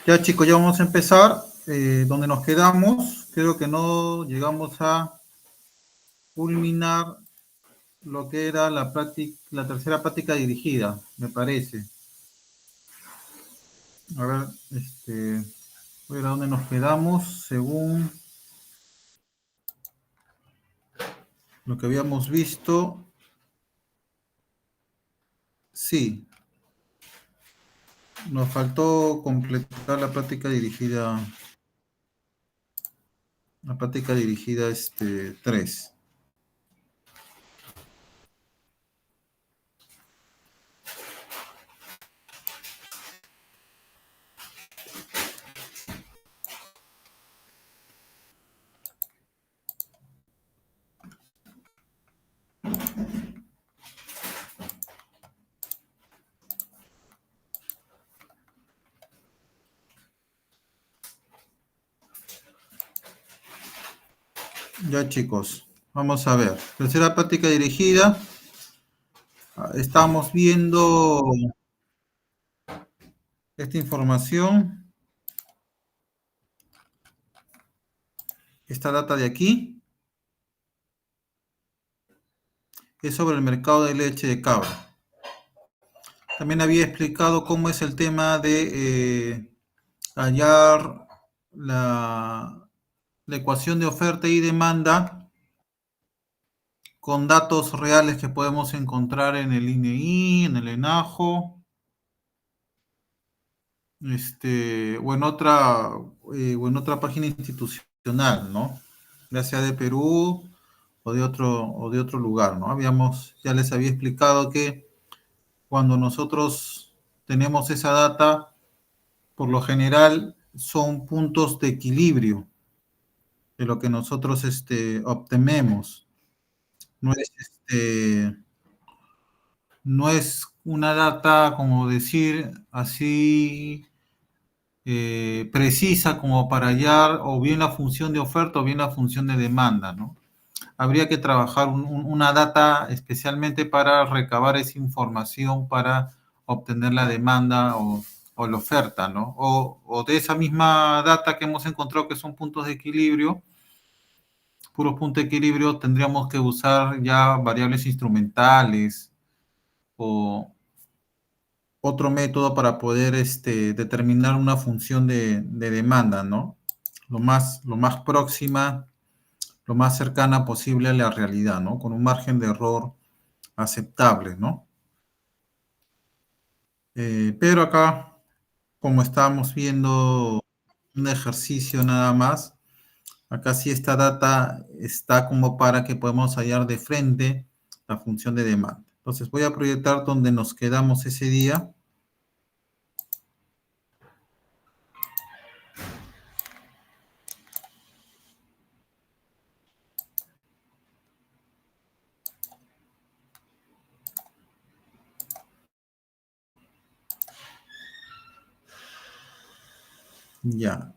Ya chicos, ya vamos a empezar. Donde nos quedamos, creo que no llegamos a culminar lo que era la tercera práctica dirigida, me parece. A ver, voy a ver a dónde nos quedamos según lo que habíamos visto. Sí, nos faltó completar la práctica dirigida 3. Ya chicos, vamos a ver. Tercera práctica dirigida. Estamos viendo esta información, esta data de aquí, es sobre el mercado de leche de cabra. También había explicado cómo es el tema de hallar la ecuación de oferta y demanda con datos reales que podemos encontrar en el INEI, en el ENAJO, o en otra página institucional, ¿no? Ya sea de Perú o de otro lugar, ¿no? Ya les había explicado que cuando nosotros tenemos esa data, por lo general son puntos de equilibrio de lo que nosotros obtenemos. No es, no es una data, como decir, así precisa como para hallar o bien la función de oferta o bien la función de demanda, ¿no? Habría que trabajar una data especialmente para recabar esa información para obtener la demanda o la oferta, ¿no? O de esa misma data que hemos encontrado que son puntos de equilibrio, puros puntos de equilibrio, tendríamos que usar ya variables instrumentales o otro método para poder determinar una función de demanda, ¿no? Lo más próxima, lo más cercana posible a la realidad, ¿no? Con un margen de error aceptable, ¿no? Pero acá, como estábamos viendo un ejercicio nada más, acá sí esta data está como para que podamos hallar de frente la función de demanda. Entonces voy a proyectar donde nos quedamos ese día. Ya.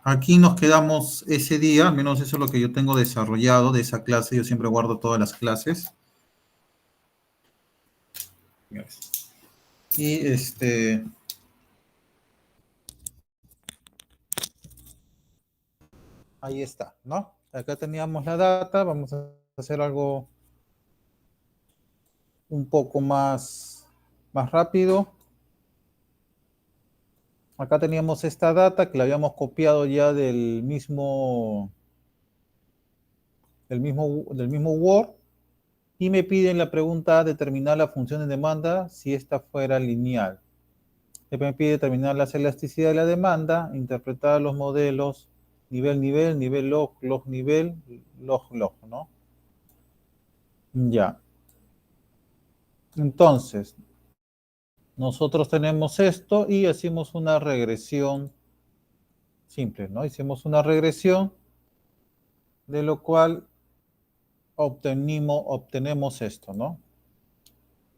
Aquí nos quedamos ese día, al menos eso es lo que yo tengo desarrollado de esa clase. Yo siempre guardo todas las clases. Y ahí está, ¿no? Acá teníamos la data, vamos a hacer algo un poco más rápido. Acá teníamos esta data que la habíamos copiado ya del mismo Word y me piden la pregunta determinar la función de demanda si esta fuera lineal. Me pide determinar la elasticidad de la demanda, interpretar los modelos nivel, nivel log, nivel, log, ¿no? Ya. Entonces, nosotros tenemos esto y hacemos una regresión simple, ¿no? Hicimos una regresión de lo cual obtenemos esto, ¿no?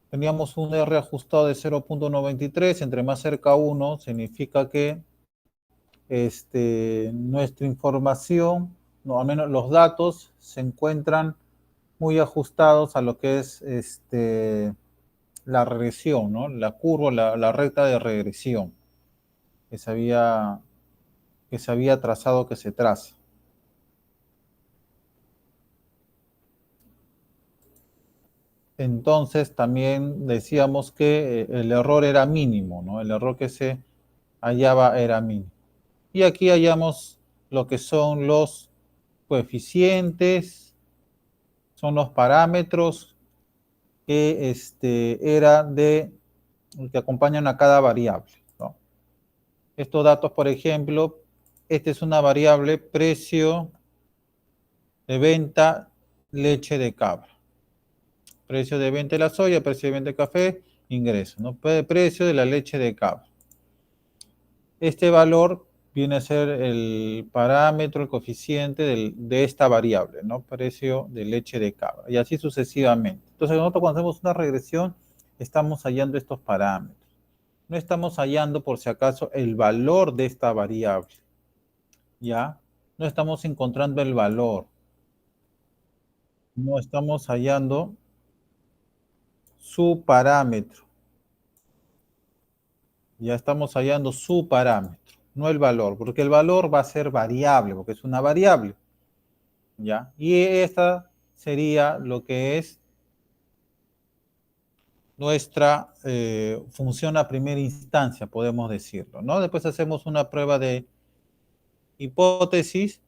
Teníamos un R ajustado de 0.93, entre más cerca uno significa que nuestra información, no, al menos los datos, se encuentran muy ajustados a lo que es la regresión, ¿no? La curva, la recta de regresión. que se había, que se había trazado, que se traza. Entonces también decíamos que el error era mínimo, ¿no? El error que se hallaba era mínimo. Y aquí hallamos lo que son los coeficientes, son los parámetros que era que acompañan a cada variable, ¿no? Estos datos, por ejemplo, esta es una variable precio de venta leche de cabra, precio de venta de la soya, precio de venta de café, ingreso, ¿no? Precio de la leche de cabra. Este valor viene a ser el parámetro, el coeficiente de esta variable, ¿no? Precio de leche de cabra, y así sucesivamente. Entonces, nosotros cuando hacemos una regresión, estamos hallando estos parámetros. No estamos hallando, por si acaso, el valor de esta variable, ¿ya? No estamos encontrando el valor, no estamos hallando su parámetro, ya estamos hallando su parámetro, no el valor, porque el valor va a ser variable, porque es una variable, ¿ya? Y esta sería lo que es nuestra función a primera instancia, podemos decirlo, ¿no? Después hacemos una prueba de hipótesis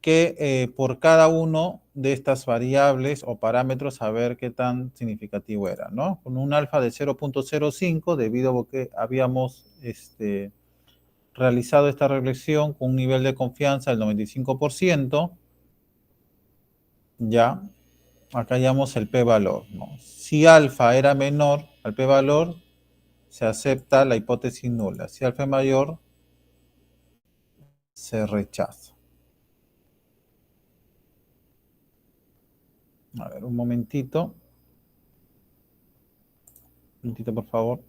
que por cada uno de estas variables o parámetros a ver qué tan significativo era, ¿no? Con un alfa de 0.05, debido a que habíamos realizado esta reflexión con un nivel de confianza del 95%, ya, acá hallamos el p-valor, ¿no? Si alfa era menor al p-valor, se acepta la hipótesis nula. Si alfa es mayor, se rechaza. A ver, un momentito. Un momentito, por favor.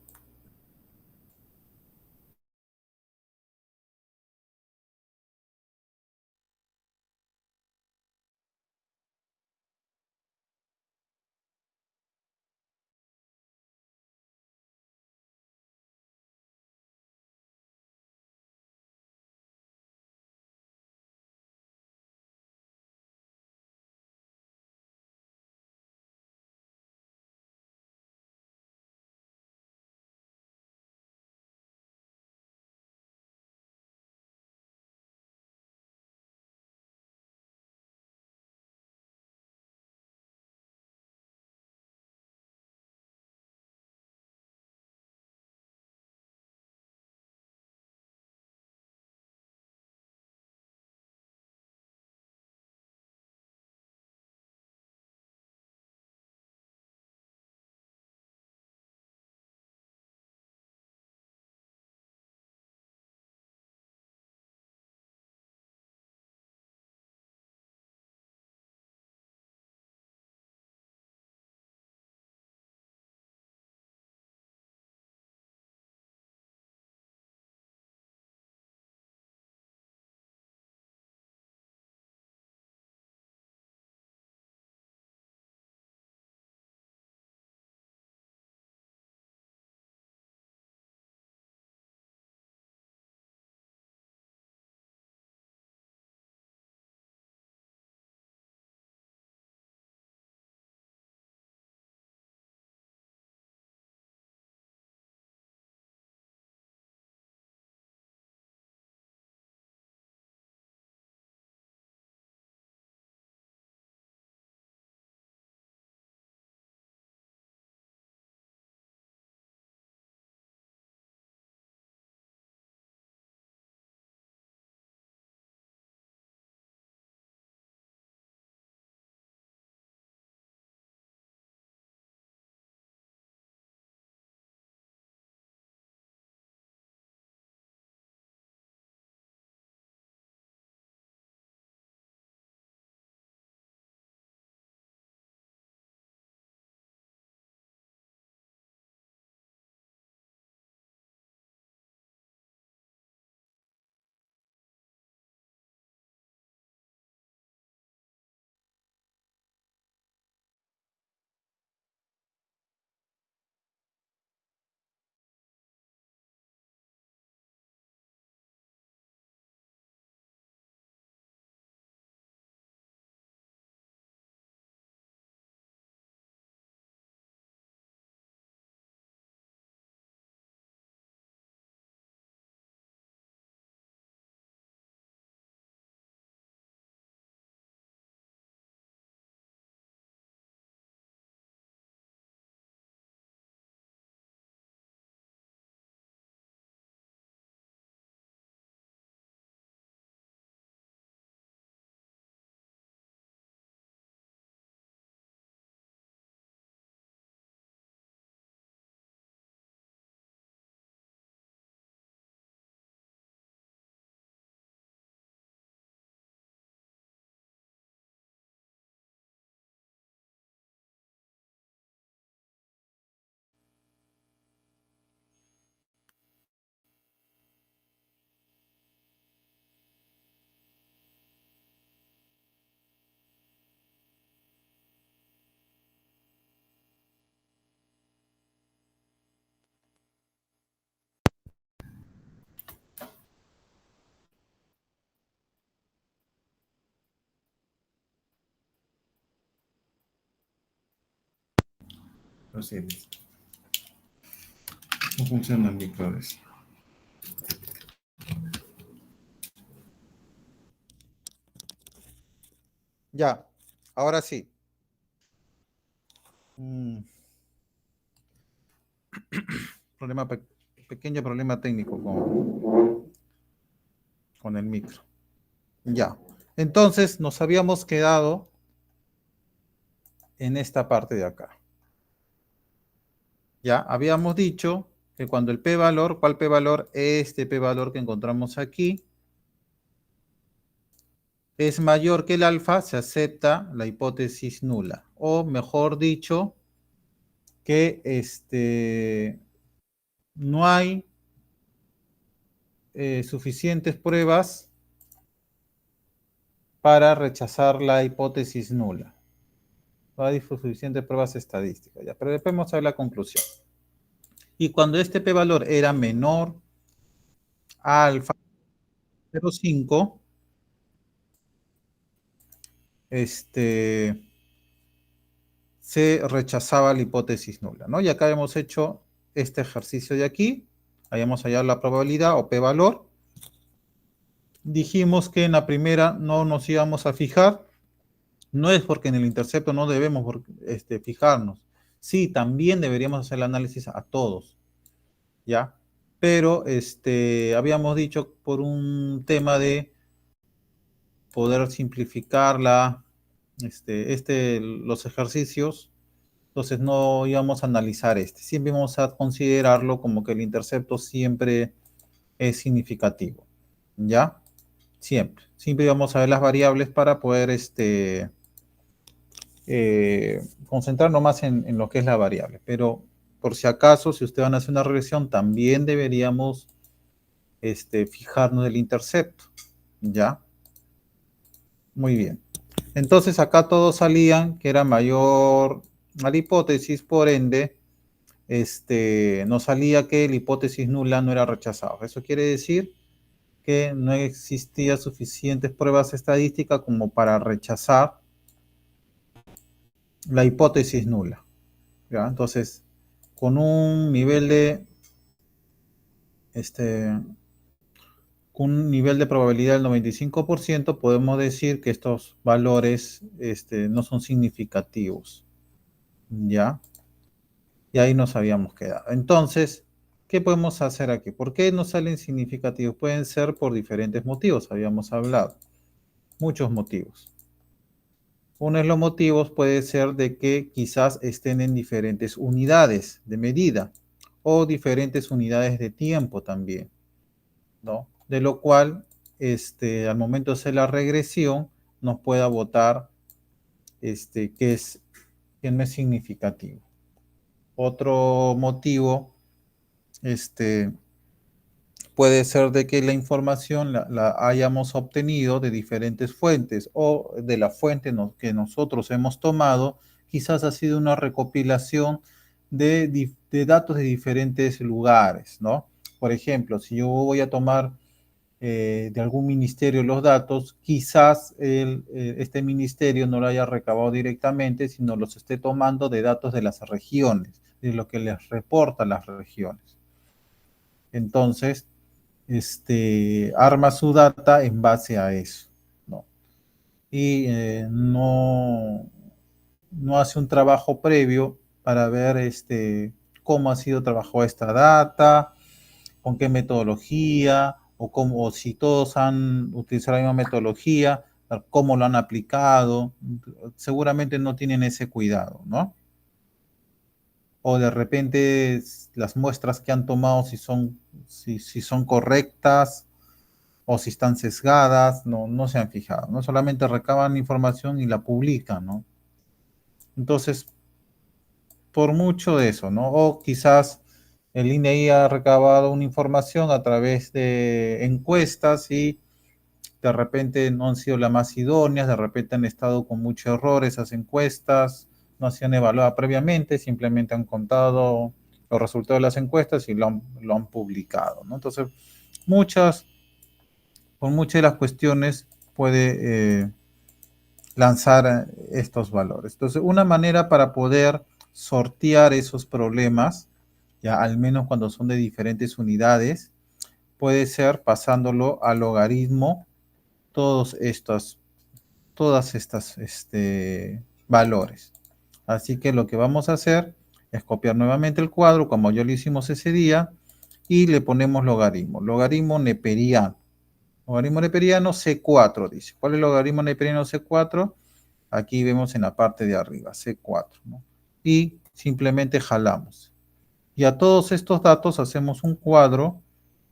Así es. No funciona el micro. Ya, ahora sí. Mm, problema pequeño problema técnico con el micro. Ya. Entonces nos habíamos quedado en esta parte de acá. Ya, habíamos dicho que cuando el p-valor, ¿cuál p-valor? Este p-valor que encontramos aquí, es mayor que el alfa, se acepta la hipótesis nula. O mejor dicho, que no hay suficientes pruebas para rechazar la hipótesis nula. No hay suficientes pruebas estadísticas. Ya, pero después vamos a ver la conclusión. Y cuando este p-valor era menor a alfa 0,5, se rechazaba la hipótesis nula, ¿no? Y acá hemos hecho este ejercicio de aquí, habíamos hallado la probabilidad o p-valor. Dijimos que en la primera no nos íbamos a fijar, no es porque en el intercepto no debemos fijarnos. Sí, también deberíamos hacer el análisis a todos, ¿ya? Pero habíamos dicho por un tema de poder simplificar los ejercicios. Entonces no íbamos a analizar siempre íbamos a considerarlo como que el intercepto siempre es significativo, ¿ya? Siempre íbamos a ver las variables para poder concentrarnos más en lo que es la variable, pero por si acaso, si ustedes van a hacer una regresión, también deberíamos fijarnos en el intercepto, ¿ya? Muy bien. Entonces acá todos salían que era mayor a la hipótesis, por ende, nos salía que la hipótesis nula no era rechazada. Eso quiere decir que no existía suficientes pruebas estadísticas como para rechazar la hipótesis nula, ¿ya? Entonces, con un nivel de con un nivel de probabilidad del 95%, podemos decir que estos valores no son significativos, ¿ya? Y ahí nos habíamos quedado. Entonces, ¿qué podemos hacer aquí? ¿Por qué no salen significativos? Pueden ser por diferentes motivos, habíamos hablado. Muchos motivos. Uno de los motivos puede ser de que quizás estén en diferentes unidades de medida o diferentes unidades de tiempo también, ¿no? De lo cual, al momento de hacer la regresión, nos pueda botar que no es significativo. Otro motivo, puede ser de que la información la hayamos obtenido de diferentes fuentes o de la fuente que nosotros hemos tomado, quizás ha sido una recopilación de datos de diferentes lugares, ¿no? Por ejemplo, si yo voy a tomar de algún ministerio los datos, quizás este ministerio no lo haya recabado directamente, sino los esté tomando de datos de las regiones, de lo que les reportan las regiones. Entonces, arma su data en base a eso, ¿no? Y no hace un trabajo previo para ver cómo ha sido trabajado esta data, con qué metodología, o si todos han utilizado la misma metodología, cómo lo han aplicado. Seguramente no tienen ese cuidado, ¿no? O de repente las muestras que han tomado, si son correctas o si están sesgadas, no se han fijado, ¿no? Solamente recaban información y la publican, ¿no? Entonces, por mucho de eso, ¿no? O quizás el INEI ha recabado una información a través de encuestas y de repente no han sido las más idóneas, de repente han estado con mucho error esas encuestas, no se han evaluado previamente, simplemente han contado los resultados de las encuestas y lo han publicado, ¿no? Entonces, por muchas de las cuestiones puede lanzar estos valores. Entonces, una manera para poder sortear esos problemas, ya al menos cuando son de diferentes unidades, puede ser pasándolo al logaritmo todas estas valores. Así que lo que vamos a hacer es copiar nuevamente el cuadro, como ya lo hicimos ese día, y le ponemos logaritmo. Logaritmo neperiano. Logaritmo neperiano C4, dice. ¿Cuál es el logaritmo neperiano C4? Aquí vemos en la parte de arriba, C4, ¿no? Y simplemente jalamos. Y a todos estos datos hacemos un cuadro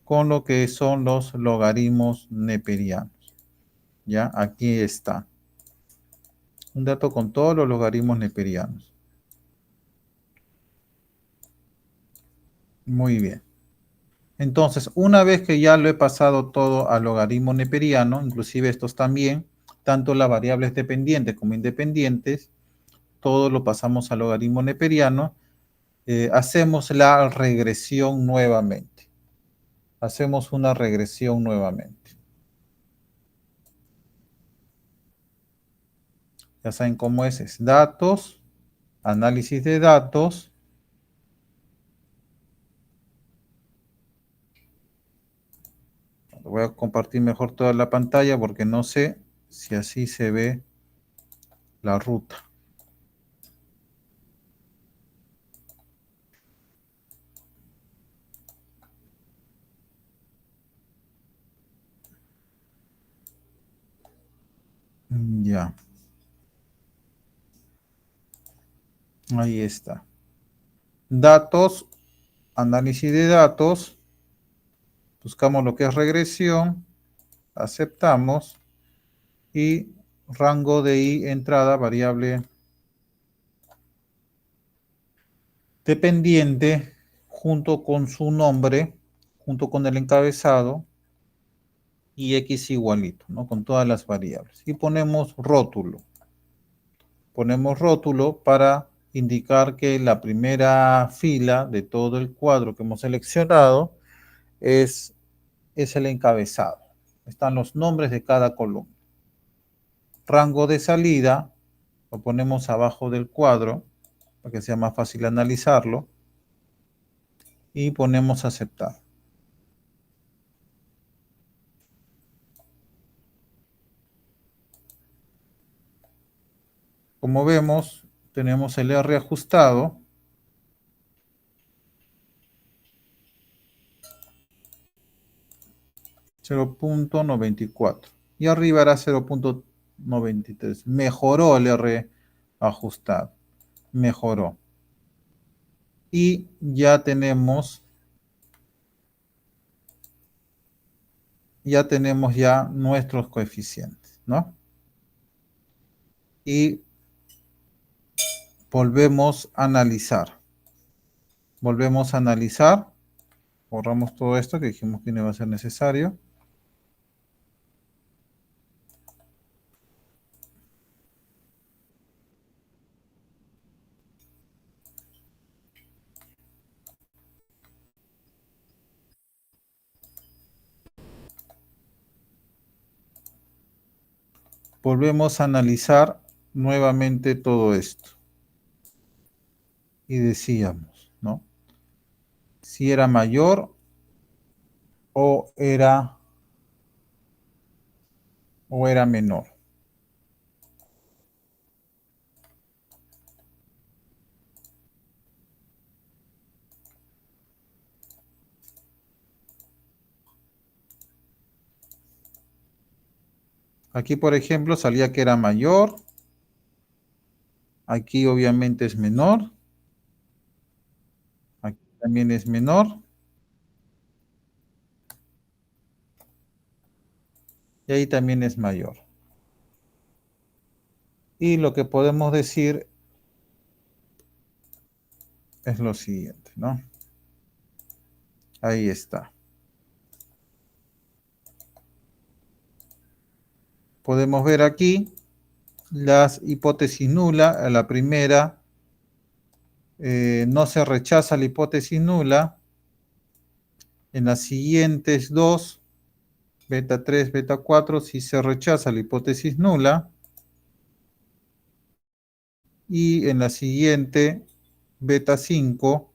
con lo que son los logaritmos neperianos. ¿Ya? Aquí está. Un dato con todos los logaritmos neperianos. Muy bien. Entonces, una vez que ya lo he pasado todo al logaritmo neperiano, inclusive estos también, tanto las variables dependientes como independientes, todo lo pasamos al logaritmo neperiano, hacemos la regresión nuevamente. Hacemos una regresión nuevamente. Ya saben cómo es datos, análisis de datos. Voy a compartir mejor toda la pantalla porque no sé si así se ve la ruta. Ya, ahí está. Datos, análisis de datos. Buscamos lo que es regresión. Aceptamos. Y rango de i entrada, variable dependiente, junto con su nombre, junto con el encabezado, y x igualito, ¿no? Con todas las variables. Y ponemos rótulo. Ponemos rótulo para indicar que la primera fila de todo el cuadro que hemos seleccionado es el encabezado. Están los nombres de cada columna. Rango de salida, lo ponemos abajo del cuadro para que sea más fácil analizarlo. Y ponemos aceptar. Como vemos, tenemos el R ajustado. .94 y arriba era 0.93. Mejoró el R ajustado. Mejoró. Y ya tenemos ya nuestros coeficientes, ¿no? Y volvemos a analizar. Volvemos a analizar. Borramos todo esto que dijimos que no iba a ser necesario. Volvemos a analizar nuevamente todo esto. Y decíamos, ¿no? Si era mayor o era menor. Aquí, por ejemplo, salía que era mayor. Aquí obviamente es menor. Aquí también es menor. Y ahí también es mayor. Y lo que podemos decir es lo siguiente, ¿no? Ahí está. Podemos ver aquí las hipótesis nulas. La primera, no se rechaza la hipótesis nula. En las siguientes dos, beta 3, beta 4, sí se rechaza la hipótesis nula. Y en la siguiente beta 5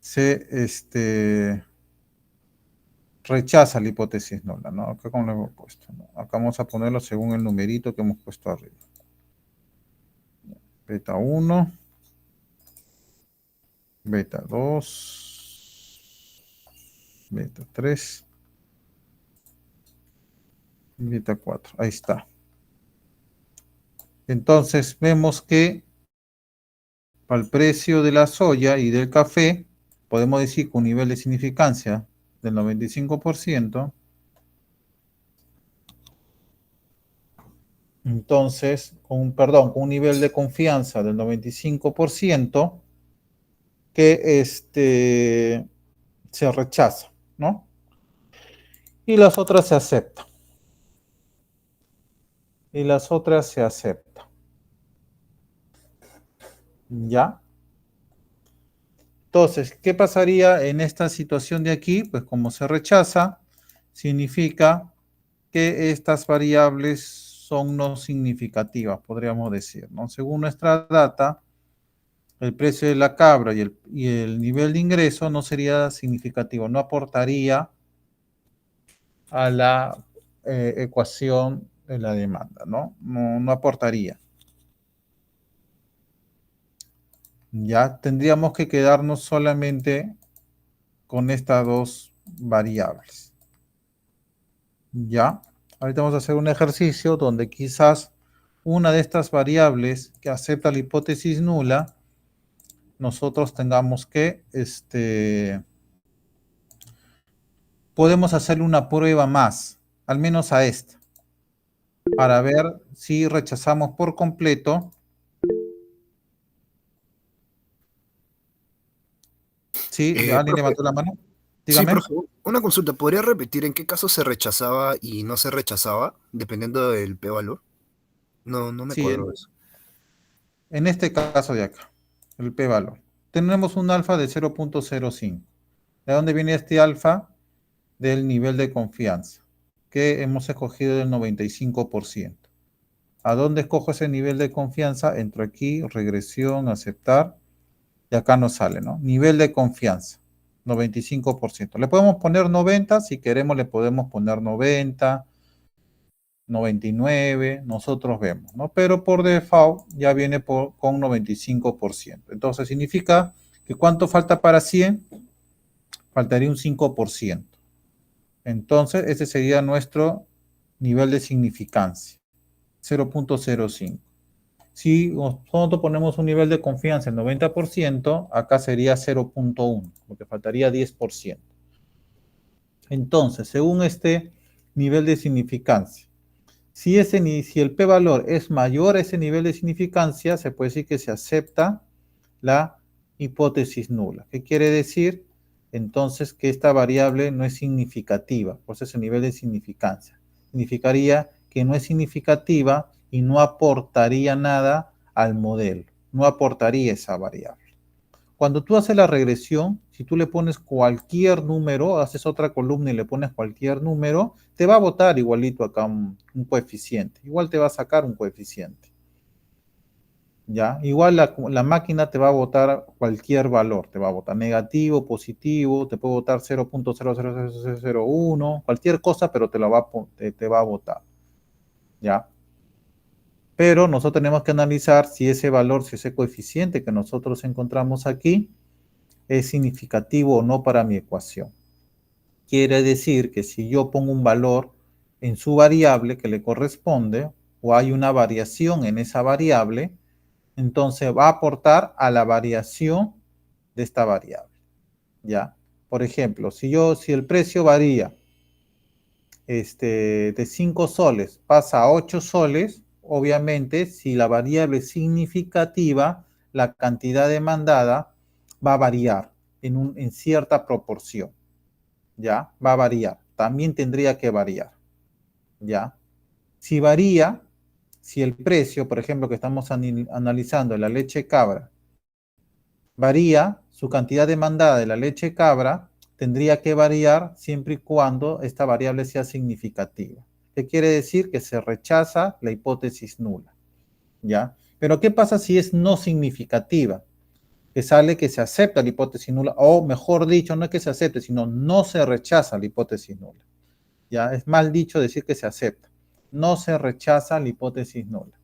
se rechaza la hipótesis nula, ¿no? Acá como lo hemos puesto, ¿no? Acá vamos a ponerlo según el numerito que hemos puesto arriba. Beta 1, beta 2, beta 3, beta 4. Ahí está. Entonces vemos que para el precio de la soya y del café, podemos decir que un nivel de significancia del 95%. Entonces, con un nivel de confianza del 95% que se rechaza, ¿no? Y las otras se aceptan. Y las otras se aceptan. ¿Ya? Entonces, ¿qué pasaría en esta situación de aquí? Pues como se rechaza, significa que estas variables son no significativas, podríamos decir, ¿no? Según nuestra data, el precio de la cabra y el nivel de ingreso no sería significativo, no aportaría a la ecuación de la demanda, ¿no? No aportaría. Ya tendríamos que quedarnos solamente con estas dos variables. Ya, ahorita vamos a hacer un ejercicio donde quizás una de estas variables que acepta la hipótesis nula, nosotros tengamos que, podemos hacerle una prueba más, al menos a esta, para ver si rechazamos por completo. ¿Sí? ¿Alguien Profe, levantó la mano? sí, Dígame. profe, una consulta. ¿Podría repetir en qué caso se rechazaba y no se rechazaba, dependiendo del p-valor? No, no me Sí, cuadró eso. en este caso de acá, el p-valor. Tenemos un alfa de 0.05. ¿De dónde viene este alfa? Del nivel de confianza, que hemos escogido del 95%. ¿A dónde escojo ese nivel de confianza? Entro aquí, regresión, aceptar, y acá nos sale, ¿no? Nivel de confianza, 95%. Le podemos poner 90, si queremos le podemos poner 90, 99, nosotros vemos, ¿no? Pero por default ya viene con 95%. Entonces significa que ¿cuánto falta para 100? Faltaría un 5%. Entonces ese sería nuestro nivel de significancia, 0.05. Si nosotros ponemos un nivel de confianza el 90%, acá sería 0.1, porque faltaría 10%. Entonces, según este nivel de significancia, si el p-valor es mayor a ese nivel de significancia, se puede decir que se acepta la hipótesis nula. ¿Qué quiere decir? Entonces que esta variable no es significativa, por eso es el nivel de significancia. Significaría que no es significativa y no aportaría nada al modelo, no aportaría esa variable. Cuando tú haces la regresión, si tú le pones cualquier número, haces otra columna y le pones cualquier número, te va a botar igualito acá un coeficiente. Igual te va a sacar un coeficiente. ¿Ya? Igual la máquina te va a botar cualquier valor. Te va a botar negativo, positivo, te puede botar 0.000001, cualquier cosa, pero te va a botar. ¿Ya? Pero nosotros tenemos que analizar si ese valor, si ese coeficiente que nosotros encontramos aquí, es significativo o no para mi ecuación. Quiere decir que si yo pongo un valor en su variable que le corresponde, o hay una variación en esa variable, entonces va a aportar a la variación de esta variable. ¿Ya? Por ejemplo, si el precio varía de 5 soles pasa a 8 soles, obviamente si la variable es significativa, la cantidad demandada va a variar en cierta proporción, ¿ya? Va a variar, también tendría que variar, ¿ya? Si varía, si el precio, por ejemplo, que estamos analizando la leche cabra, varía, su cantidad demandada de la leche cabra tendría que variar siempre y cuando esta variable sea significativa. ¿Qué quiere decir? Que se rechaza la hipótesis nula. ¿ya? Pero ¿qué pasa si es no significativa? Que sale que se acepta la hipótesis nula, o mejor dicho, no es que se acepte, sino no se rechaza la hipótesis nula. ¿Ya? Es mal dicho decir que se acepta. No se rechaza la hipótesis nula.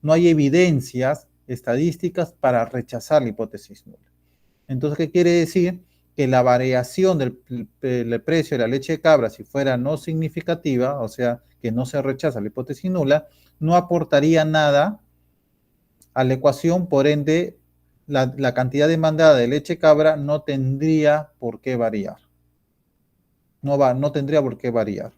No hay evidencias estadísticas para rechazar la hipótesis nula. Entonces, ¿qué quiere decir? Que la variación del precio de la leche de cabra, si fuera no significativa, o sea, que no se rechaza la hipótesis nula, no aportaría nada a la ecuación, por ende, la cantidad demandada de leche cabra no tendría por qué variar. No tendría por qué variar.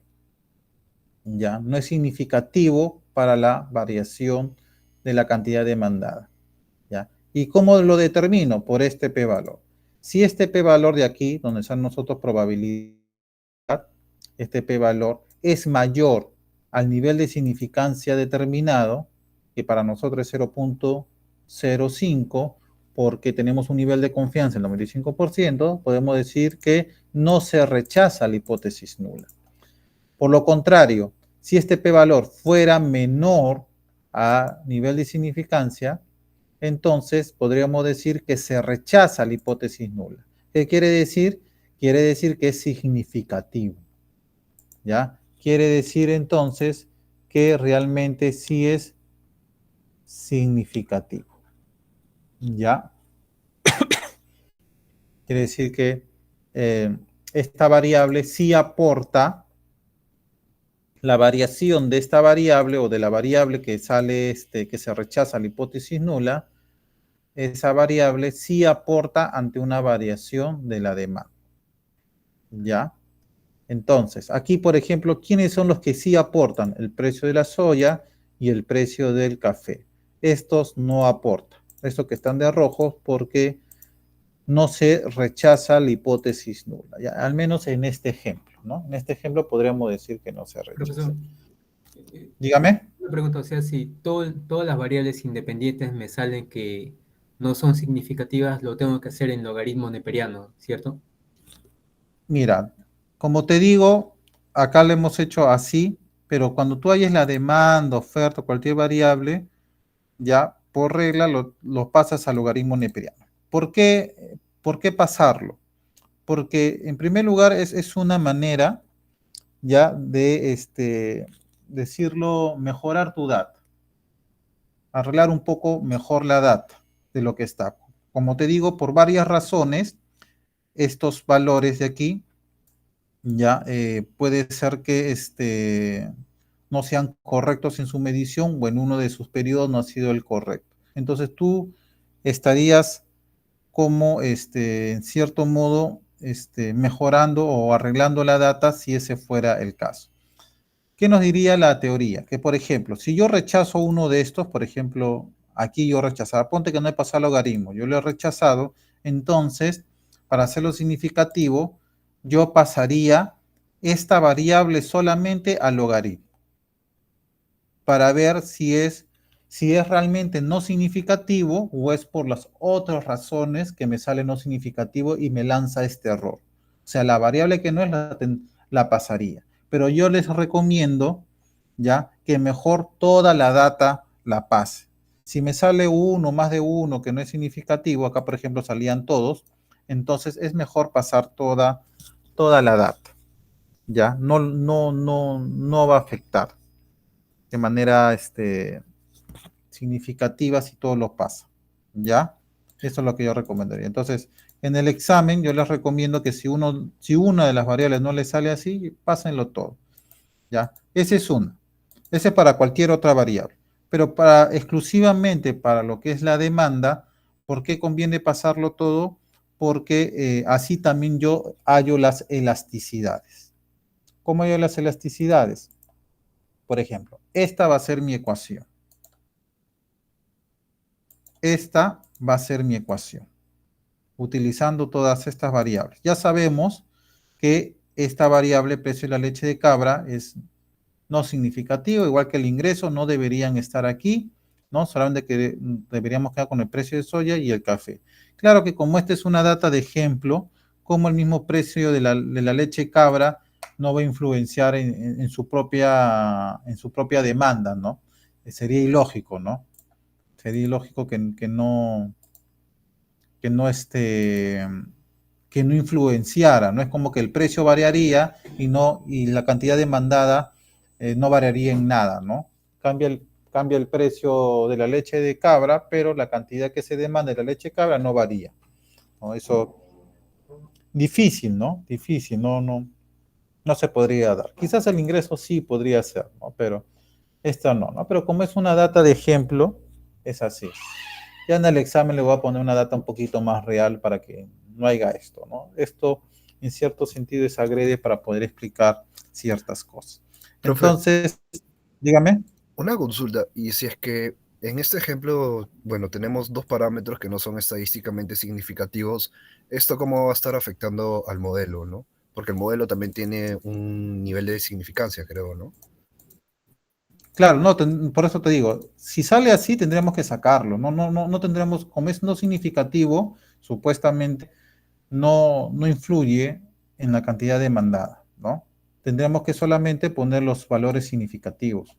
¿Ya? No es significativo para la variación de la cantidad demandada. ¿Ya? ¿Y cómo lo determino? Por este p-valor. Si este p-valor de aquí, donde están nosotros probabilidad, este p-valor es mayor al nivel de significancia determinado, que para nosotros es 0.05, porque tenemos un nivel de confianza del 95%, podemos decir que no se rechaza la hipótesis nula. Por lo contrario, si este p-valor fuera menor a nivel de significancia, entonces podríamos decir que se rechaza la hipótesis nula. ¿Qué quiere decir? Quiere decir que es significativo. ¿Ya? Quiere decir entonces que realmente sí es significativo. ¿Ya? Quiere decir que esta variable sí aporta la variación de esta variable o de la variable que sale, que se rechaza la hipótesis nula, esa variable sí aporta ante una variación de la demanda. ¿Ya? Entonces, aquí, por ejemplo, ¿quiénes son los que sí aportan? El precio de la soya y el precio del café. Estos no aportan. Estos que están de rojo porque no se rechaza la hipótesis nula. ¿Ya? Al menos en este ejemplo, ¿no? En este ejemplo podríamos decir que no se rechaza. Profesor, Dígame. me pregunto, o sea, si todas las variables independientes me salen que no son significativas, lo tengo que hacer en logaritmo neperiano, ¿cierto? Mira, como te digo, acá lo hemos hecho así, pero cuando tú hayas la demanda, oferta, cualquier variable, ya por regla lo pasas al logaritmo neperiano. ¿Por qué pasarlo? Porque en primer lugar es una manera ya de decirlo, mejorar tu data, arreglar un poco mejor la data de lo que está. Como te digo, por varias razones, estos valores de aquí ya puede ser que no sean correctos en su medición o en uno de sus periodos no ha sido el correcto. Entonces tú estarías como en cierto modo mejorando o arreglando la data si ese fuera el caso. ¿Qué nos diría la teoría? Que, por ejemplo, si yo rechazo uno de estos, por ejemplo, aquí yo rechazaba, ponte que no he pasado el logaritmo, yo lo he rechazado, entonces, para hacerlo significativo, yo pasaría esta variable solamente al logaritmo, para ver si es realmente no significativo o es por las otras razones que me sale no significativo y me lanza este error. O sea, la variable que no es la pasaría. Pero yo les recomiendo ya que mejor toda la data la pase. Si me sale uno, más de uno que no es significativo, acá por ejemplo salían todos, entonces es mejor pasar toda la data. Ya, no va a afectar de manera significativa si todo lo pasa. ¿Ya? Eso es lo que yo recomendaría. Entonces, en el examen yo les recomiendo que si una de las variables no le sale así, pásenlo todo. ¿Ya? Ese es uno. Ese es para cualquier otra variable. Pero exclusivamente para lo que es la demanda, ¿por qué conviene pasarlo todo? Porque así también yo hallo las elasticidades. ¿Cómo hallo las elasticidades? Por ejemplo, esta va a ser mi ecuación. Esta va a ser mi ecuación, utilizando todas estas variables. Ya sabemos que esta variable, precio de la leche de cabra, es no significativo, igual que el ingreso, no deberían estar aquí, ¿no? Solamente que deberíamos quedar con el precio de soya y el café. Claro que como esta es una data de ejemplo, como el mismo precio de la leche de cabra no va a influenciar en su propia demanda, ¿no? Sería ilógico, ¿no? Sería ilógico que no que no influenciara, no es como que el precio variaría y la cantidad demandada no variaría en nada, ¿no? Cambia el precio de la leche de cabra, pero la cantidad que se demanda de la leche de cabra no varía, ¿no? Eso difícil, ¿no? Difícil, no se podría dar. Quizás el ingreso sí podría ser, ¿no? Pero esta no. Pero como es una data de ejemplo, es así. Ya en el examen le voy a poner una data un poquito más real para que no haya esto, ¿no? Esto, en cierto sentido, es agrede para poder explicar ciertas cosas. Profe, Entonces, dígame. una consulta, y si es que en este ejemplo, bueno, tenemos dos parámetros que no son estadísticamente significativos, ¿esto cómo va a estar afectando al modelo, no? Porque el modelo también tiene un nivel de significancia, creo, ¿no? Claro, no, por eso te digo, si sale así tendríamos que sacarlo, no tendríamos, como es no significativo, supuestamente no influye en la cantidad demandada, ¿no? Tendríamos que solamente poner los valores significativos,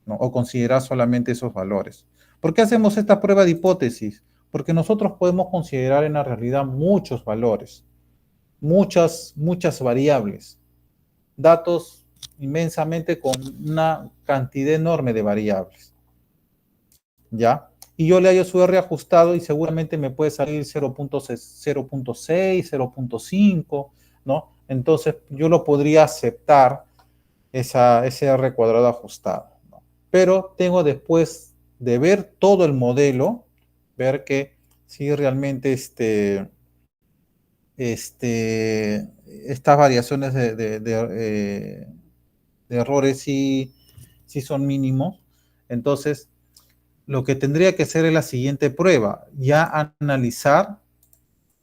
¿no? O considerar solamente esos valores. ¿Por qué hacemos esta prueba de hipótesis? Porque nosotros podemos considerar en la realidad muchos valores, muchas variables, datos inmensamente con una cantidad enorme de variables, ¿ya? Y yo le hallo su R ajustado y seguramente me puede salir 0.6, 0.5, ¿no? Entonces yo lo podría aceptar ese R cuadrado ajustado, ¿no? Pero tengo después de ver todo el modelo, ver que si realmente estas variaciones de errores sí son mínimos. Entonces, lo que tendría que hacer es la siguiente prueba, ya analizar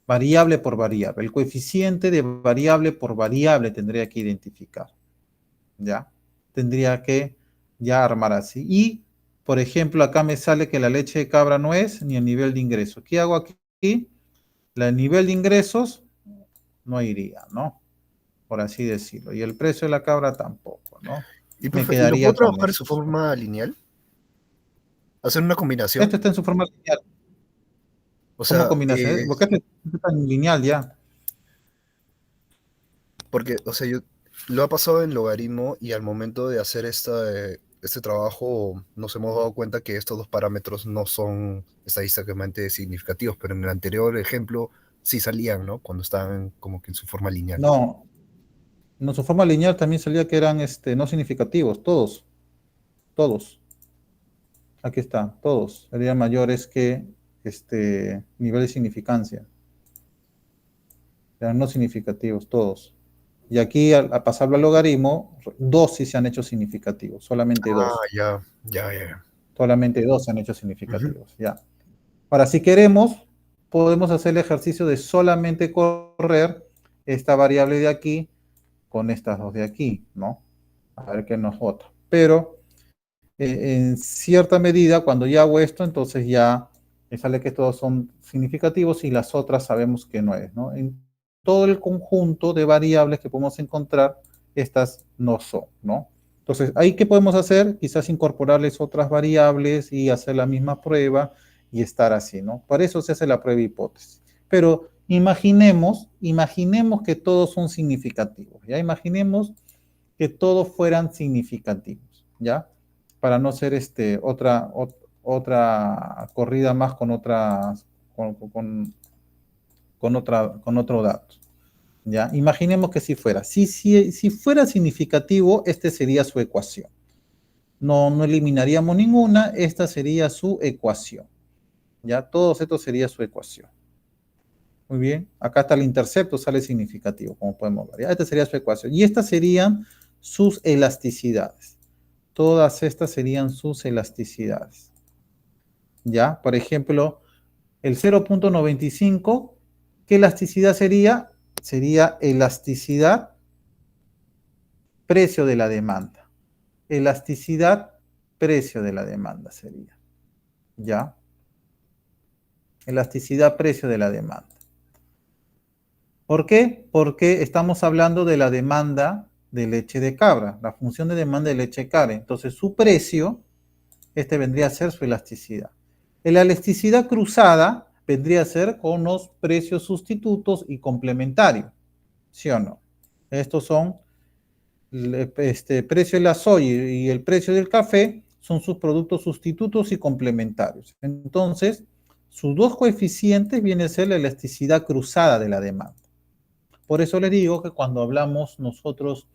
variable por variable. El coeficiente de variable por variable tendría que identificar, ¿ya? Tendría que ya armar así. Y, por ejemplo, acá me sale que la leche de cabra no es ni el nivel de ingreso. ¿Qué hago aquí? El nivel de ingresos no iría, ¿no? Por así decirlo. Y el precio de la cabra tampoco, ¿no? Y Me profe, ¿y lo puedo quedaría con trabajar en su eso. forma lineal? ¿Hacer una combinación? Esto está en su forma lineal. O ¿Cómo sea, combinación? Porque esto está en lineal ya. porque, o sea, yo lo ha pasado en logaritmo y al momento de hacer este trabajo nos hemos dado cuenta que estos dos parámetros no son estadísticamente significativos, pero en el anterior ejemplo sí salían, ¿no? Cuando estaban como que en su forma lineal. No, en su forma lineal también salía que eran no significativos, todos. Aquí está, todos. Serían mayores que nivel de significancia. Eran no significativos, todos. Y aquí, al pasarlo al logaritmo, dos sí se han hecho significativos, solamente Ah, dos. ya. Solamente dos se han hecho Ujú. significativos, ya. Ahora, si queremos, podemos hacer el ejercicio de solamente correr esta variable de aquí con estas dos de aquí, ¿no? A ver qué nos vota. Pero en cierta medida, cuando ya hago esto, entonces ya me sale que todos son significativos y las otras sabemos que no es, ¿no? En todo el conjunto de variables que podemos encontrar, estas no son, ¿no? Entonces, ¿ahí qué podemos hacer? Quizás incorporarles otras variables y hacer la misma prueba y estar así, ¿no? Para eso se hace la prueba hipótesis. Pero imaginemos que todos son significativos, ¿ya? Imaginemos que todos fueran significativos, ¿ya? Para no ser otra corrida más con otras, con otro dato, ¿ya? Imaginemos que si fuera. Si fuera significativo, este sería su ecuación. No eliminaríamos ninguna, esta sería su ecuación, ¿ya? Todos estos sería su ecuación. Muy bien, acá está el intercepto, sale significativo, como podemos ver. ¿Ya? Esta sería su ecuación. Y estas serían sus elasticidades. Todas estas serían sus elasticidades. ¿Ya? Por ejemplo, el 0.95, ¿qué elasticidad sería? Sería elasticidad precio de la demanda. Elasticidad precio de la demanda sería. ¿Ya? Elasticidad precio de la demanda. ¿Por qué? Porque estamos hablando de la demanda de leche de cabra, la función de demanda de leche de cabra. Entonces, su precio, vendría a ser su elasticidad. La elasticidad cruzada vendría a ser con los precios sustitutos y complementarios, ¿sí o no? Estos son el precio de la soya y el precio del café son sus productos sustitutos y complementarios. Entonces, sus dos coeficientes vienen a ser la elasticidad cruzada de la demanda. Por eso les digo que cuando hablamos nosotros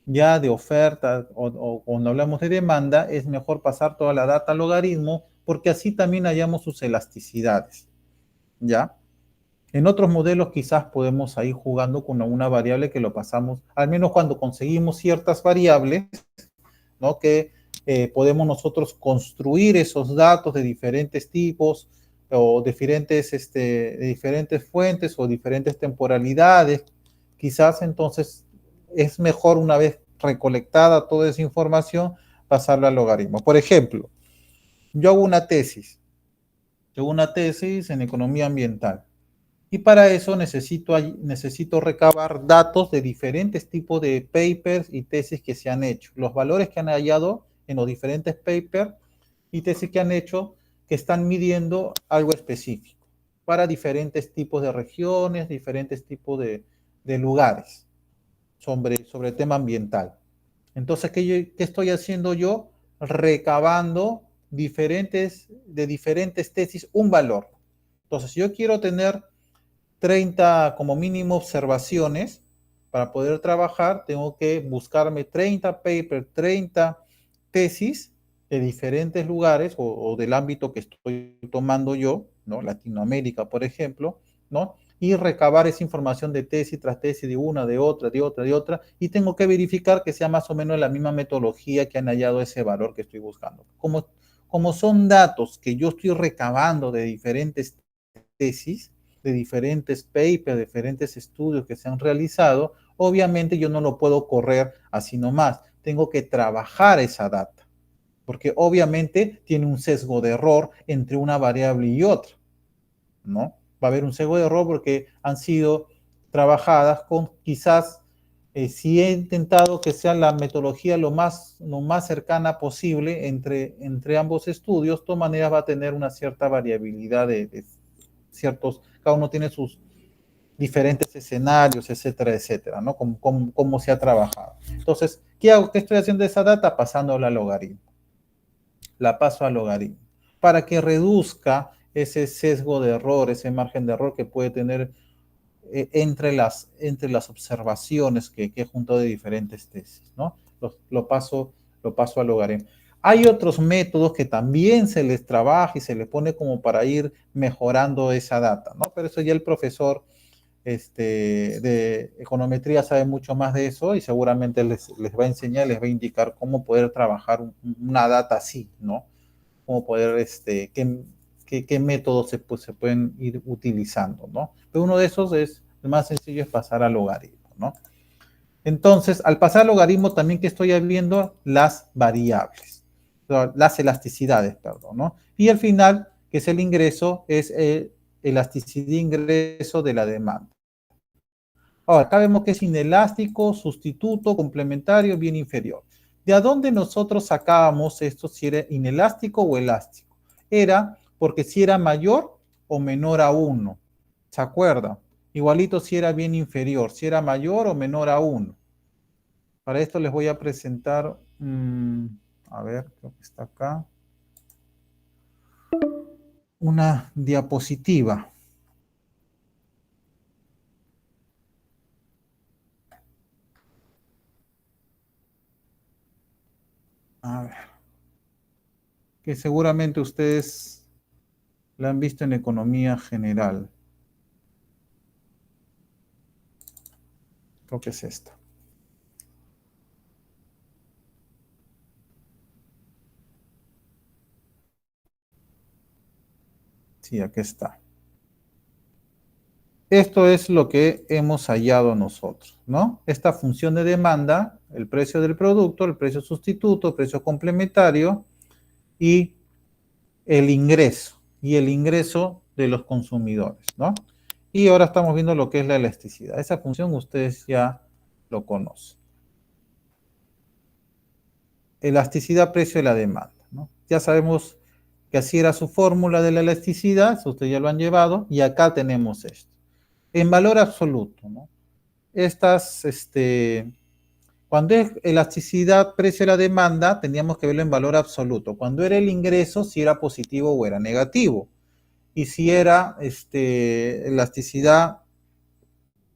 ya de oferta o cuando hablamos de demanda, es mejor pasar toda la data al logaritmo porque así también hallamos sus elasticidades, ¿ya? En otros modelos quizás podemos ir jugando con alguna variable que lo pasamos, al menos cuando conseguimos ciertas variables, ¿no? Que podemos nosotros construir esos datos de diferentes tipos o de diferentes fuentes o diferentes temporalidades. Quizás entonces es mejor una vez recolectada toda esa información pasarla al logaritmo. Por ejemplo, yo hago una tesis en economía ambiental. Y para eso necesito recabar datos de diferentes tipos de papers y tesis que se han hecho. Los valores que han hallado en los diferentes papers y tesis que han hecho que están midiendo algo específico para diferentes tipos de regiones, diferentes tipos de lugares sobre el tema ambiental. Entonces, ¿qué estoy haciendo yo? Recabando de diferentes tesis un valor. Entonces, si yo quiero tener 30 como mínimo observaciones para poder trabajar, tengo que buscarme 30 papers, 30 tesis de diferentes lugares o del ámbito que estoy tomando yo, ¿no? Latinoamérica, por ejemplo, ¿no? Y recabar esa información de tesis tras tesis, de una, de otra, de otra, de otra, y tengo que verificar que sea más o menos la misma metodología que han hallado ese valor que estoy buscando. Como son datos que yo estoy recabando de diferentes tesis, de diferentes papers, diferentes estudios que se han realizado, obviamente yo no lo puedo correr así nomás. Tengo que trabajar esa data, porque obviamente tiene un sesgo de error entre una variable y otra, ¿no? Va a haber un sesgo de error porque han sido trabajadas con quizás, si he intentado que sea la metodología lo más cercana posible entre ambos estudios, de todas maneras va a tener una cierta variabilidad de ciertos, cada uno tiene sus diferentes escenarios, etcétera, etcétera, ¿no? Cómo se ha trabajado. Entonces, ¿qué hago? ¿Qué estoy haciendo de esa data? Pasándola al logaritmo. La paso al logaritmo para que reduzca ese sesgo de error, ese margen de error que puede tener entre las observaciones que he juntado de diferentes tesis, ¿no? Lo paso al logaritmo. Hay otros métodos que también se les trabaja y se les pone como para ir mejorando esa data, ¿no? Pero eso ya el profesor de econometría sabe mucho más de eso y seguramente les va a enseñar, les va a indicar cómo poder trabajar una data así, ¿no? Cómo poder, qué métodos se pueden ir utilizando, ¿no? Pero uno de esos el más sencillo es pasar al logaritmo, ¿no? Entonces, al pasar al logaritmo también que estoy viendo las variables, las elasticidades, perdón, ¿no? Y al final, que es el ingreso, es elasticidad ingreso de la demanda. Ahora, acá vemos que es inelástico, sustituto, complementario, bien inferior. ¿De a dónde nosotros sacábamos esto si era inelástico o elástico? Era porque si era mayor o menor a 1. ¿Se acuerdan? Igualito si era bien inferior, si era mayor o menor a 1. Para esto les voy a presentar, a ver, creo que está acá, una diapositiva. A ver, que seguramente ustedes la han visto en economía general. Creo que es esta. Sí, aquí está. Esto es lo que hemos hallado nosotros, ¿no? Esta función de demanda, el precio del producto, el precio sustituto, el precio complementario y el ingreso de los consumidores, ¿no? Y ahora estamos viendo lo que es la elasticidad. Esa función ustedes ya lo conocen. Elasticidad, precio de la demanda, ¿no? Ya sabemos que así era su fórmula de la elasticidad, eso ustedes ya lo han llevado, y acá tenemos esto. En valor absoluto, ¿no? Cuando es elasticidad, precio a la demanda, teníamos que verlo en valor absoluto. Cuando era el ingreso, si era positivo o era negativo. Y si era elasticidad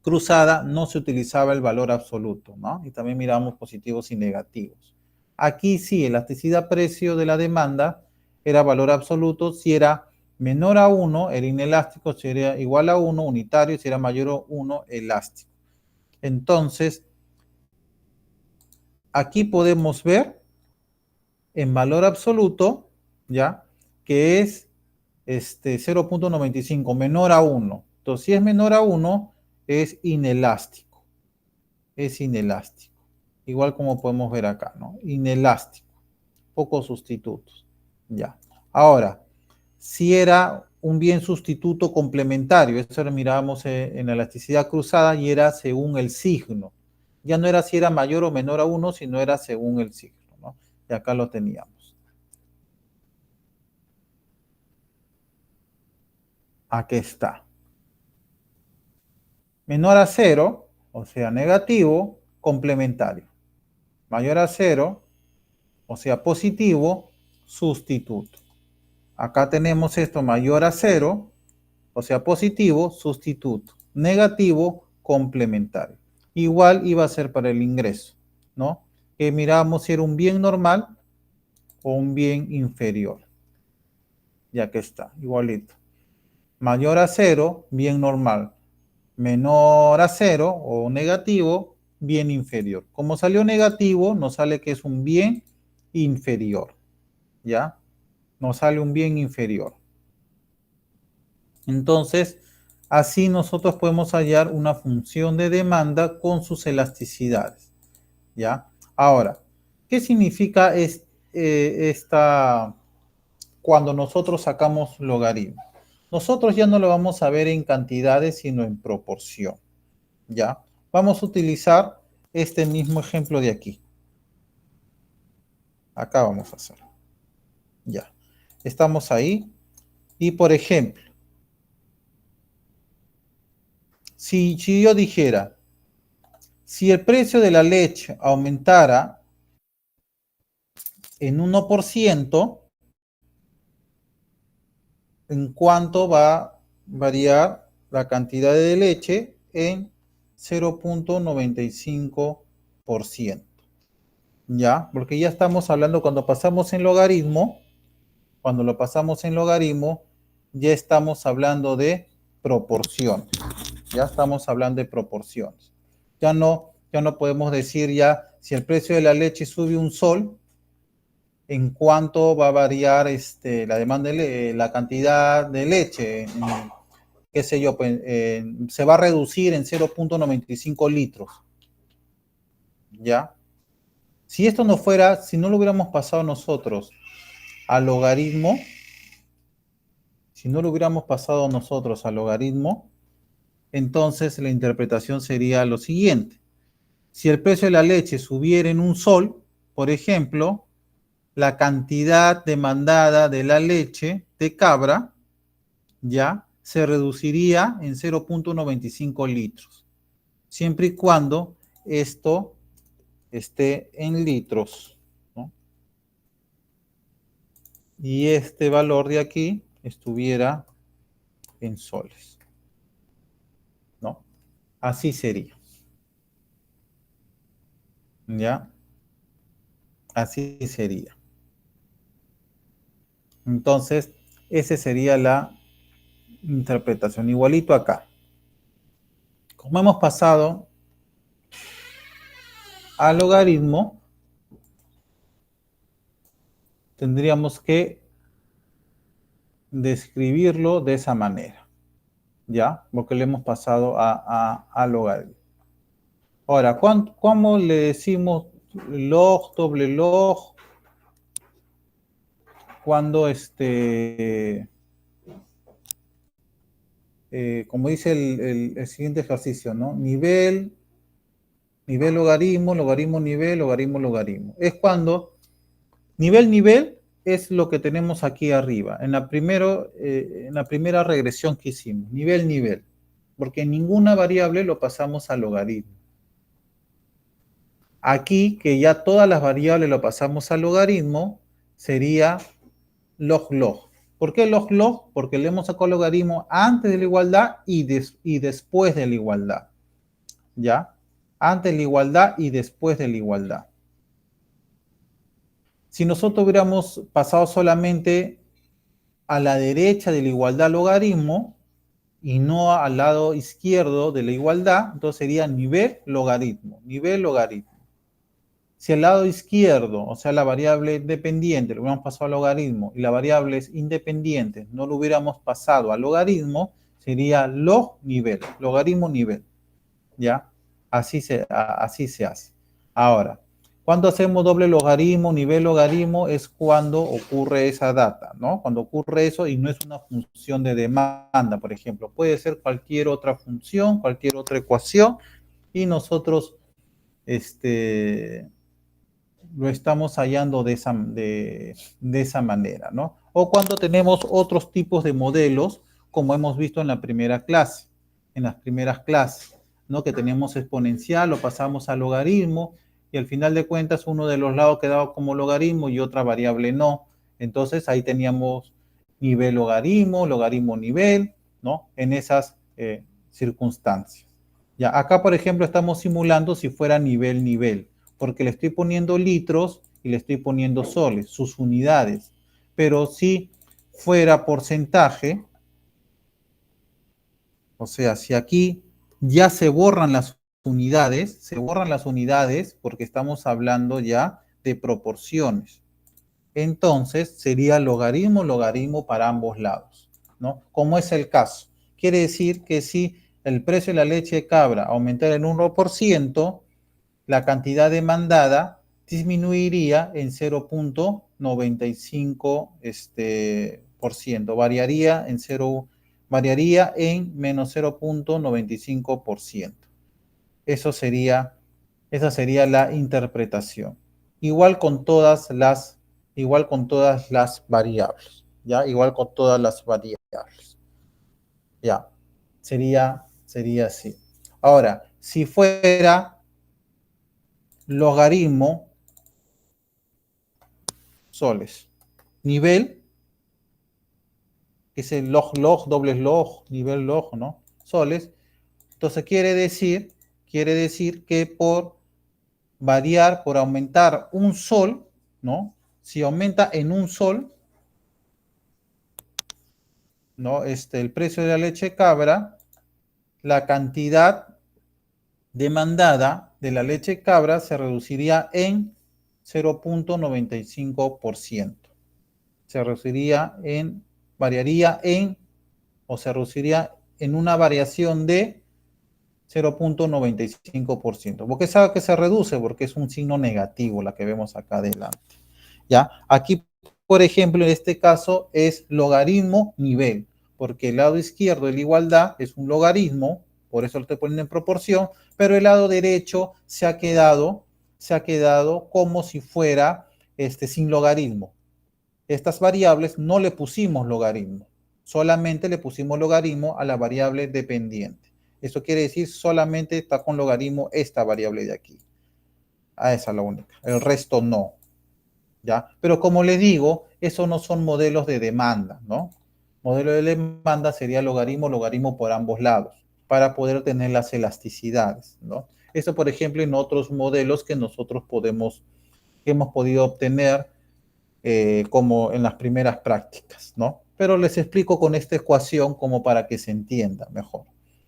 cruzada, no se utilizaba el valor absoluto, ¿no? Y también miramos positivos y negativos. Aquí sí, elasticidad precio de la demanda era valor absoluto. Si era menor a 1, era inelástico. Si era igual a 1, unitario. Si era mayor a 1, elástico. Entonces, aquí podemos ver en valor absoluto, ¿ya? Que es 0.95, menor a 1. Entonces, si es menor a 1, es inelástico. Es inelástico. Igual como podemos ver acá, ¿no? Inelástico. Pocos sustitutos. Ya. Ahora, si era un bien sustituto complementario, eso lo mirábamos en la elasticidad cruzada y era según el signo. Ya no era si era mayor o menor a 1, sino era según el signo, ¿no? Y acá lo teníamos. Aquí está. Menor a 0, o sea, negativo, complementario. Mayor a 0, o sea, positivo, sustituto. Acá tenemos esto mayor a 0, o sea, positivo, sustituto. Negativo, complementario. Igual iba a ser para el ingreso, ¿no? Que miramos si era un bien normal o un bien inferior. Ya que está, igualito. Mayor a 0, bien normal. Menor a 0 o negativo, bien inferior. Como salió negativo, nos sale que es un bien inferior. ¿Ya? Nos sale un bien inferior. Entonces, así nosotros podemos hallar una función de demanda con sus elasticidades. ¿Ya? Ahora, ¿qué significa cuando nosotros sacamos logaritmo? Nosotros ya no lo vamos a ver en cantidades, sino en proporción. ¿Ya? Vamos a utilizar este mismo ejemplo de aquí. Acá vamos a hacerlo. Ya. Estamos ahí. Y por ejemplo, si yo dijera, si el precio de la leche aumentara en 1%, ¿en cuánto va a variar la cantidad de leche? En 0.95%. ¿Ya? Porque ya estamos hablando cuando pasamos en logaritmo, cuando lo pasamos en logaritmo, ya estamos hablando de proporciones. Ya estamos hablando de proporciones. Ya no podemos decir ya si el precio de la leche sube un sol, en cuánto va a variar la demanda la cantidad de leche, qué sé yo, pues, se va a reducir en 0.95 litros. ¿Ya? Si esto no fuera, si no lo hubiéramos pasado nosotros al logaritmo, si no lo hubiéramos pasado nosotros al logaritmo, entonces la interpretación sería lo siguiente. Si el precio de la leche subiera en un sol, por ejemplo, la cantidad demandada de la leche de cabra ya se reduciría en 0.95 litros, siempre y cuando esto esté en litros, ¿no? Y este valor de aquí estuviera en soles, ¿no? Así sería. ¿Ya? Así sería. Entonces, esa sería la interpretación. Igualito acá. Como hemos pasado al logaritmo, tendríamos que describirlo de esa manera. ¿Ya? Porque le hemos pasado al logaritmo. Ahora, ¿cómo le decimos log, doble log? Cuando como dice el siguiente ejercicio, ¿no? Nivel, logaritmo, logaritmo, nivel, logaritmo, logaritmo. Es cuando nivel, es lo que tenemos aquí arriba, en la primera regresión que hicimos, nivel, nivel, porque ninguna variable lo pasamos a logaritmo. Aquí, que ya todas las variables lo pasamos a logaritmo, sería log log. ¿Por qué log log? Porque le hemos sacado logaritmo antes de la igualdad y después de la igualdad. ¿Ya? Antes de la igualdad y después de la igualdad. Si nosotros hubiéramos pasado solamente a la derecha de la igualdad logaritmo y no al lado izquierdo de la igualdad, entonces sería nivel logaritmo, nivel logaritmo. Si al lado izquierdo, o sea, la variable dependiente, lo hubiéramos pasado a logaritmo y las variables independientes no lo hubiéramos pasado a logaritmo, sería log nivel, logaritmo nivel. ¿Ya? Así se hace. Ahora, cuando hacemos doble logaritmo, nivel logaritmo, es cuando ocurre esa data, ¿no? Cuando ocurre eso y no es una función de demanda, por ejemplo. Puede ser cualquier otra función, cualquier otra ecuación, y nosotros lo estamos hallando de esa manera, ¿no? O cuando tenemos otros tipos de modelos, como hemos visto en la primera clase, en las primeras clases, ¿no? Que tenemos exponencial, lo pasamos a logaritmo, y al final de cuentas uno de los lados quedaba como logaritmo y otra variable no. Entonces ahí teníamos nivel logaritmo, logaritmo nivel, ¿no? En esas circunstancias. Ya, acá por ejemplo estamos simulando si fuera nivel nivel, porque le estoy poniendo litros y le estoy poniendo soles, sus unidades. Pero si fuera porcentaje, o sea, si aquí ya se borran las unidades porque estamos hablando ya de proporciones. Entonces sería logaritmo, logaritmo para ambos lados, ¿no? Como es el caso. Quiere decir que si el precio de la leche de cabra aumentara en 1%, la cantidad demandada disminuiría en 0.95%, variaría en menos 0.95%. Esa sería la interpretación. Igual con todas las variables, ¿ya? Igual con todas las variables. Ya, sería así. Ahora, si fuera logaritmo soles. Nivel, que es el log log, doble log, nivel log, ¿no? Soles. Entonces quiere decir que por variar, por aumentar un sol, ¿no? Si aumenta en un sol, ¿no? El precio de la leche cabra, la cantidad demandada de la leche cabra se reduciría en 0.95%. Se reduciría se reduciría en una variación de 0.95%. ¿Por qué sabe que se reduce? Porque es un signo negativo la que vemos acá adelante. ¿Ya? Aquí, por ejemplo, en este caso es logaritmo nivel, porque el lado izquierdo de la igualdad es un logaritmo, por eso lo estoy poniendo en proporción, pero el lado derecho se ha quedado como si fuera sin logaritmo. Estas variables no le pusimos logaritmo, solamente le pusimos logaritmo a la variable dependiente. Eso quiere decir solamente está con logaritmo esta variable de aquí. Esa es la única. El resto no. ¿Ya? Pero como les digo, esos no son modelos de demanda, ¿no? Modelo de demanda sería logaritmo, logaritmo por ambos lados, para poder tener las elasticidades, ¿no? Eso, por ejemplo, en otros modelos que nosotros hemos podido obtener como en las primeras prácticas, ¿no? Pero les explico con esta ecuación como para que se entienda mejor,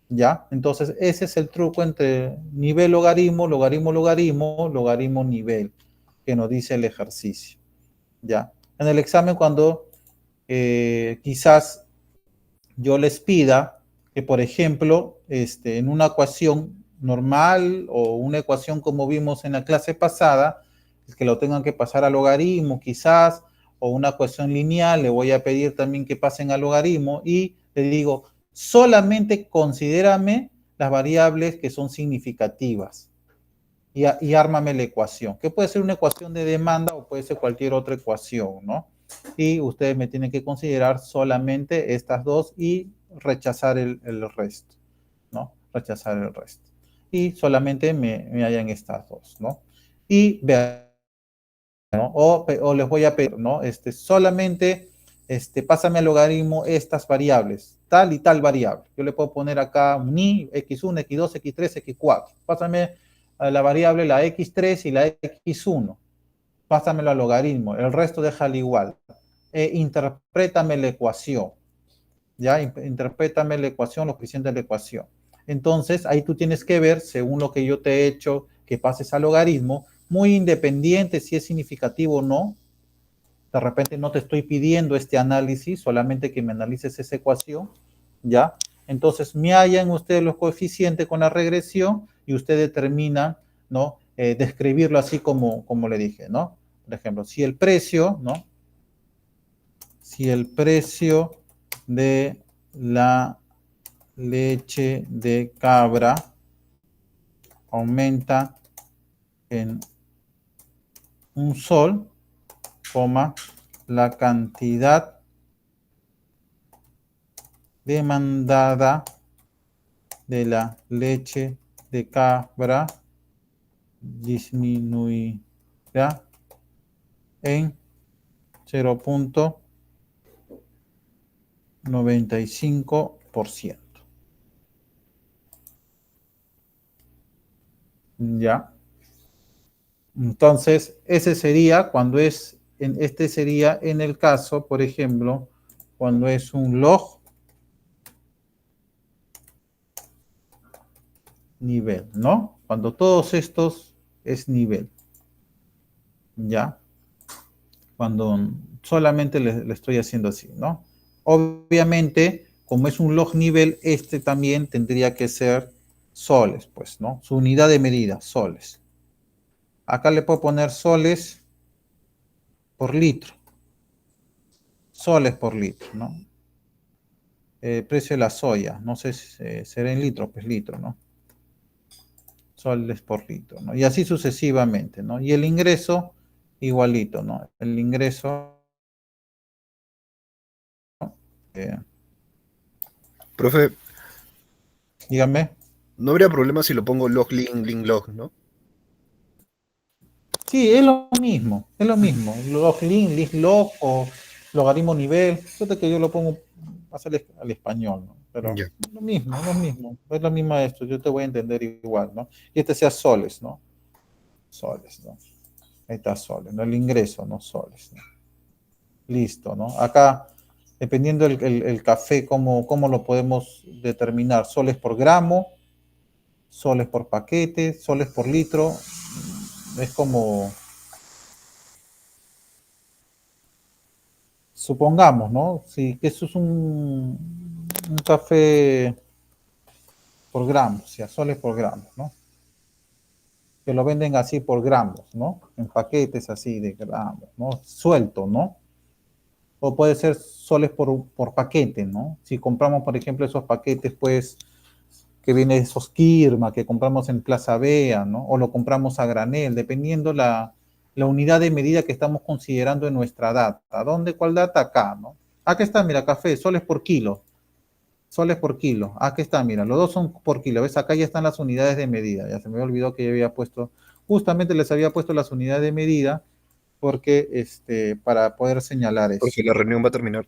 ¿ya? Entonces, ese es el truco entre nivel logaritmo, logaritmo, logaritmo, logaritmo nivel, que nos dice el ejercicio, ¿ya? En el examen, cuando quizás yo les pida que, por ejemplo, en una ecuación normal o una ecuación como vimos en la clase pasada, es que lo tengan que pasar a logaritmo quizás, o una ecuación lineal, le voy a pedir también que pasen a logaritmo y le digo, solamente considérame las variables que son significativas y ármame la ecuación, que puede ser una ecuación de demanda o puede ser cualquier otra ecuación, ¿no? y ustedes me tienen que considerar solamente estas dos y rechazar el resto, ¿no? Rechazar el resto. Y solamente me hallan estas dos, ¿no? Y vean, ¿no? O les voy a pedir, ¿no? Solamente pásame al logaritmo estas variables, tal y tal variable. Yo le puedo poner acá un i, x1, x2, x3, x4. Pásame a la variable la x3 y la x1. Pásamelo al logaritmo. El resto déjalo igual. Interprétame la ecuación. ¿Ya? Interprétame la ecuación, los coeficientes de la ecuación. Entonces, ahí tú tienes que ver, según lo que yo te he hecho, que pases al logaritmo, muy independiente si es significativo o no. De repente no te estoy pidiendo este análisis, solamente que me analices esa ecuación, ¿ya? Entonces, me hallan ustedes los coeficientes con la regresión y usted determina, ¿no? Describirlo así como le dije, ¿no? Por ejemplo, si el precio, ¿no? Si el precio de la leche de cabra aumenta en un sol, coma, la cantidad demandada de la leche de cabra disminuirá en 0.95%. ¿Ya? Entonces, ese sería cuando este sería en el caso, por ejemplo, cuando es un log nivel, ¿no? Cuando todos estos es nivel, ¿ya? Cuando solamente le estoy haciendo así, ¿no? Obviamente, como es un log nivel, este también tendría que ser soles, pues, ¿no? Su unidad de medida, soles. Acá le puedo poner soles por litro. Soles por litro, ¿no? Precio de la soya, no sé si será en litro, pues litro, ¿no? Soles por litro, ¿no? Y así sucesivamente, ¿no? Y el ingreso, igualito, ¿no? El ingreso, eh, Profe, dígame. no habría problema si lo pongo log lin log, ¿no? Sí, es lo mismo. Log lin, list log o logaritmo nivel. Fíjate que yo lo pongo al español, ¿no? Pero Ya. lo mismo, es lo mismo. Es lo mismo esto, yo te voy a entender igual, ¿no? Y este sea soles, ¿no? Soles, ¿no? Ahí está soles, ¿no? El ingreso, ¿no? Soles, ¿no? Listo, ¿no? Acá, dependiendo el café, cómo lo podemos determinar. Soles por gramo, soles por paquete, soles por litro. Es como, supongamos, ¿no? Si que eso es un café por gramos, o sea, soles por gramos, ¿no? Que lo venden así por gramos, ¿no? En paquetes así de gramos, ¿no? Suelto, ¿no? O puede ser soles por paquete, ¿no? Si compramos, por ejemplo, esos paquetes, pues, que viene de esos Kirma, que compramos en Plaza Vea, ¿no? O lo compramos a granel, dependiendo la unidad de medida que estamos considerando en nuestra data. ¿Dónde? ¿Cuál data? Acá, ¿no? Acá está, mira, café, soles por kilo. Soles por kilo. Aquí está, mira, los dos son por kilo. ¿Ves? Acá ya están las unidades de medida. Ya se me olvidó que yo había puesto, justamente les había puesto las unidades de medida porque, para poder señalar eso. Porque la reunión va a terminar.